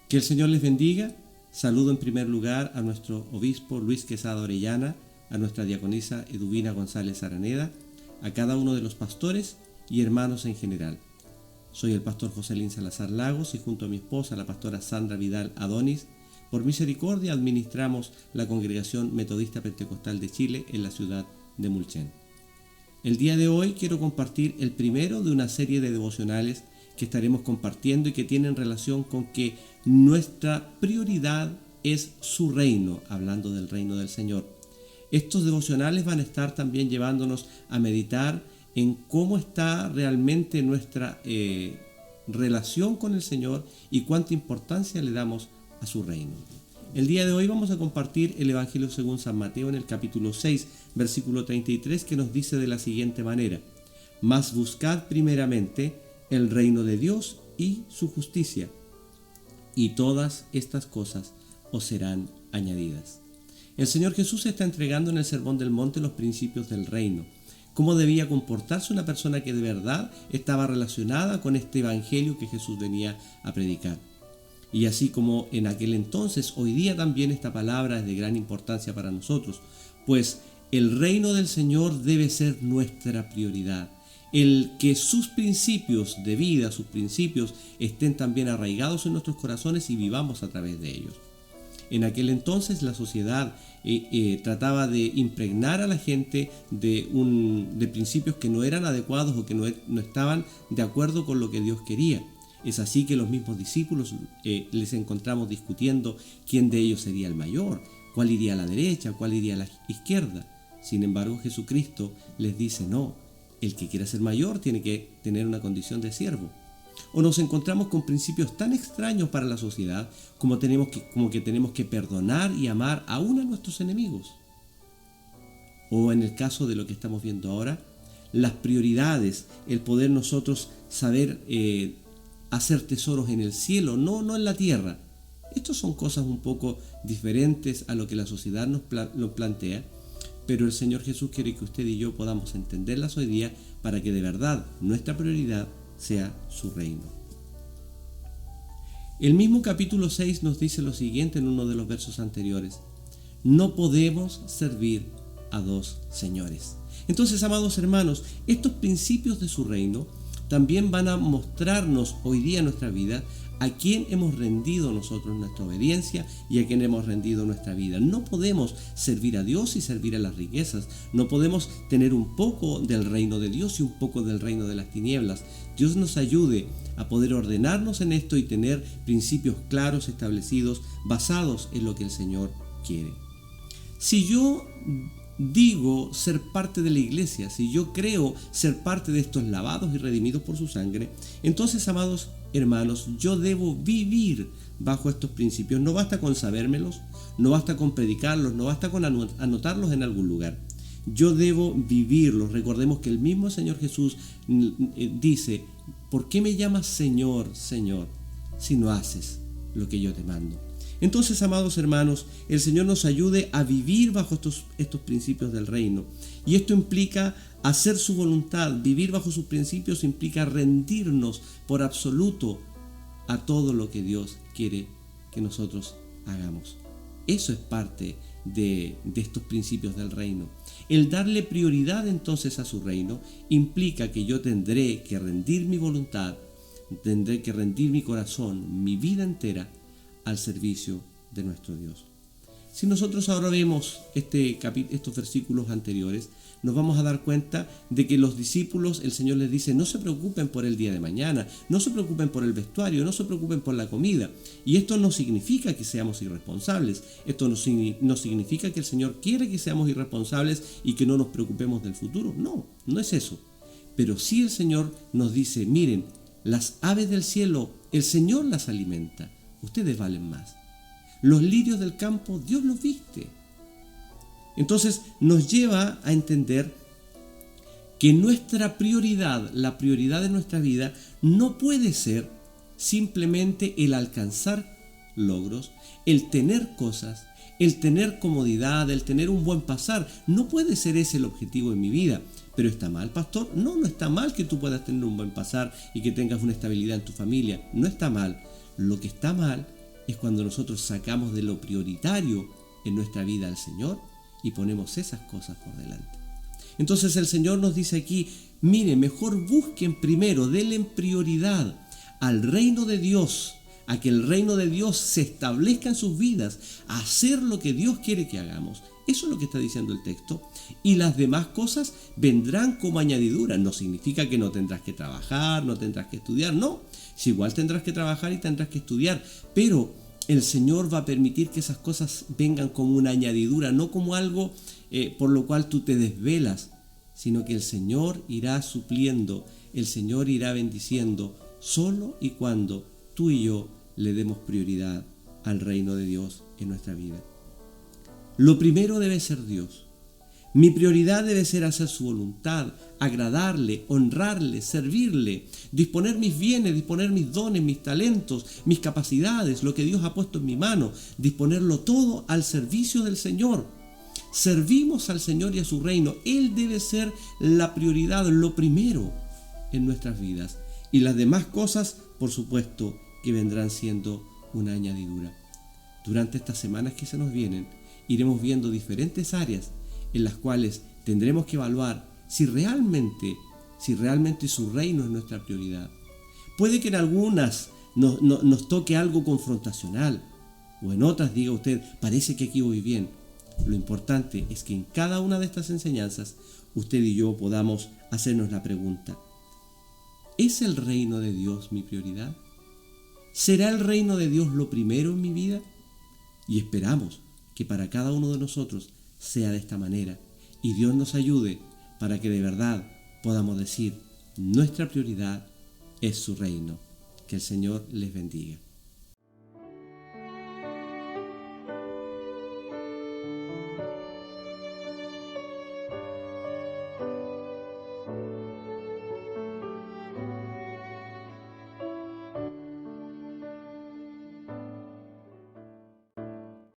Que el Señor les bendiga. Saludo en primer lugar a nuestro obispo Luis Quesada Orellana, a nuestra diaconisa Eduvina González Araneda, a cada uno de los pastores y hermanos en general. Soy el pastor Joselín Salazar Lagos y junto a mi esposa, la pastora Sandra Vidal Adonis, por misericordia administramos la Congregación Metodista Pentecostal de Chile en la ciudad de Mulchen. El día de hoy quiero compartir el primero de una serie de devocionales que estaremos compartiendo y que tienen relación con que nuestra prioridad es su reino, hablando del reino del Señor. Estos devocionales van a estar también llevándonos a meditar en cómo está realmente nuestra relación con el Señor y cuánta importancia le damos a su reino. El día de hoy vamos a compartir el Evangelio según San Mateo en el capítulo 6, versículo 33, que nos dice de la siguiente manera: «Mas buscad primeramente el reino de Dios y su justicia, y todas estas cosas os serán añadidas». El Señor Jesús está entregando en el Sermón del Monte los principios del reino, cómo debía comportarse una persona que de verdad estaba relacionada con este evangelio que Jesús venía a predicar. Y así como en aquel entonces, hoy día también esta palabra es de gran importancia para nosotros, pues el reino del Señor debe ser nuestra prioridad. El que sus principios de vida, sus principios estén también arraigados en nuestros corazones y vivamos a través de ellos. En aquel entonces la sociedad trataba de impregnar a la gente de principios que no eran adecuados o que no estaban de acuerdo con lo que Dios quería. Es así que los mismos discípulos les encontramos discutiendo quién de ellos sería el mayor, cuál iría a la derecha, cuál iría a la izquierda. Sin embargo, Jesucristo les dice: no, el que quiera ser mayor tiene que tener una condición de siervo. O nos encontramos con principios tan extraños para la sociedad como que tenemos que perdonar y amar aún a nuestros enemigos. O en el caso de lo que estamos viendo ahora, las prioridades, el poder nosotros saber hacer tesoros en el cielo, no en la tierra. Estas son cosas un poco diferentes a lo que la sociedad nos plantea, pero el Señor Jesús quiere que usted y yo podamos entenderlas hoy día para que de verdad nuestra prioridad sea su reino. El mismo capítulo 6 nos dice lo siguiente en uno de los versos anteriores: no podemos servir a dos señores. Entonces, amados hermanos, estos principios de su reino también van a mostrarnos hoy día en nuestra vida a quién hemos rendido nosotros nuestra obediencia y a quién hemos rendido nuestra vida. No podemos servir a Dios y servir a las riquezas. No podemos tener un poco del reino de Dios y un poco del reino de las tinieblas. Dios nos ayude a poder ordenarnos en esto y tener principios claros establecidos basados en lo que el Señor quiere. Si yo digo ser parte de la iglesia, si yo creo ser parte de estos lavados y redimidos por su sangre, entonces, amados hermanos, yo debo vivir bajo estos principios. No basta con sabérmelos, no basta con predicarlos, no basta con anotarlos en algún lugar. Yo debo vivirlos. Recordemos que el mismo Señor Jesús dice: ¿por qué me llamas Señor, Señor, si no haces lo que yo te mando? Entonces, amados hermanos, el Señor nos ayude a vivir bajo estos principios del reino. Y esto implica hacer su voluntad. Vivir bajo sus principios implica rendirnos por absoluto a todo lo que Dios quiere que nosotros hagamos. Eso es parte de estos principios del reino. El darle prioridad entonces a su reino implica que yo tendré que rendir mi voluntad, tendré que rendir mi corazón, mi vida entera al servicio de nuestro Dios. Si nosotros ahora vemos estos versículos anteriores, nos vamos a dar cuenta de que los discípulos, el Señor les dice: no se preocupen por el día de mañana, no se preocupen por el vestuario, no se preocupen por la comida. Y esto no significa que seamos irresponsables, esto no significa que el Señor quiere que seamos irresponsables y que no nos preocupemos del futuro. No es eso. Pero sí el Señor nos dice: miren, las aves del cielo, el Señor las alimenta. Ustedes valen más. Los lirios del campo, Dios los viste. Entonces nos lleva a entender que nuestra prioridad, la prioridad de nuestra vida, no puede ser simplemente el alcanzar logros, el tener cosas, el tener comodidad, el tener un buen pasar. No puede ser ese el objetivo en mi vida. ¿Pero está mal, pastor? No está mal que tú puedas tener un buen pasar y que tengas una estabilidad en tu familia. No está mal. Lo que está mal es cuando nosotros sacamos de lo prioritario en nuestra vida al Señor y ponemos esas cosas por delante. Entonces el Señor nos dice aquí, mire, mejor busquen primero, denle prioridad al reino de Dios, a que el reino de Dios se establezca en sus vidas, a hacer lo que Dios quiere que hagamos. Eso es lo que está diciendo el texto. Y las demás cosas vendrán como añadidura. No significa que no tendrás que trabajar, no tendrás que estudiar, no. Si igual tendrás que trabajar y tendrás que estudiar, pero el Señor va a permitir que esas cosas vengan como una añadidura, no como algo por lo cual tú te desvelas, sino que el Señor irá supliendo, el Señor irá bendiciendo, solo y cuando tú y yo le demos prioridad al reino de Dios en nuestra vida. Lo primero debe ser Dios. Mi prioridad debe ser hacer su voluntad, agradarle, honrarle, servirle, disponer mis bienes, disponer mis dones, mis talentos, mis capacidades, lo que Dios ha puesto en mi mano, disponerlo todo al servicio del Señor. Servimos al Señor y a su reino. Él debe ser la prioridad, lo primero en nuestras vidas. Y las demás cosas, por supuesto, que vendrán siendo una añadidura. Durante estas semanas que se nos vienen, iremos viendo diferentes áreas en las cuales tendremos que evaluar si realmente su reino es nuestra prioridad. Puede que en algunas nos toque algo confrontacional, o en otras diga usted, parece que aquí voy bien. Lo importante es que en cada una de estas enseñanzas, usted y yo podamos hacernos la pregunta, ¿es el reino de Dios mi prioridad? ¿Será el reino de Dios lo primero en mi vida? Y esperamos que para cada uno de nosotros sea de esta manera y Dios nos ayude para que de verdad podamos decir, nuestra prioridad es su reino. Que el Señor les bendiga.